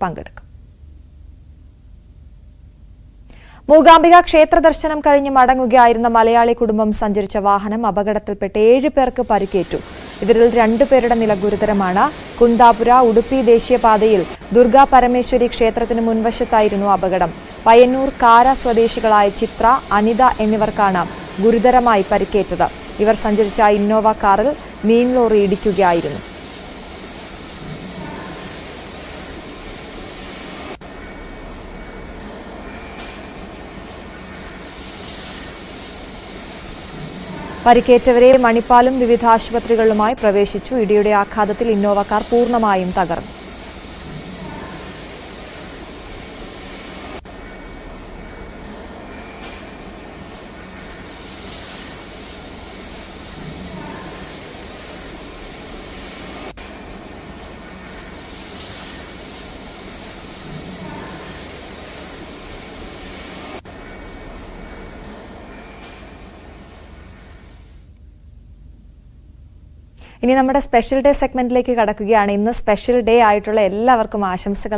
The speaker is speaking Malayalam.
പങ്കെടുക്കും. മൂകാംബിക ക്ഷേത്ര ദർശനം കഴിഞ്ഞ് മടങ്ങുകയായിരുന്ന മലയാളി കുടുംബം സഞ്ചരിച്ച വാഹനം അപകടത്തിൽപ്പെട്ട് 7 പേർക്ക് പരിക്കേറ്റു. ഇതിൽ 2 പേരുടെ നില ഗുരുതരമാണ്. കുന്താപുര ഉടുപ്പി ദേശീയപാതയിൽ ദുർഗാ പരമേശ്വരി ക്ഷേത്രത്തിന് മുൻവശത്തായിരുന്നു അപകടം. പയ്യന്നൂർ കാര സ്വദേശികളായ ചിത്ര, അനിത എന്നിവർക്കാണ് ഗുരുതരമായി പരിക്കേറ്റത്. ഇവർ സഞ്ചരിച്ച ഇന്നോവ കാറിൽ മീൻ ലോറി ഇടിക്കുകയായിരുന്നു. പരിക്കേറ്റവരെ മണിപ്പാലും വിവിധ ആശുപത്രികളിലുമായി പ്രവേശിച്ചു. ഇടിയുടെ ആഘാതത്തിൽ ഇന്നോവ കാർ പൂർണ്ണമായും തകർന്നു. ഇനി നമ്മുടെ സ്പെഷ്യൽ ഡേ സെഗ്മെന്റിലേക്ക് കടക്കുകയാണ്. ഇന്ന് സ്പെഷ്യൽ ഡേ ആയിട്ടുള്ള എല്ലാവർക്കും ആശംസകൾ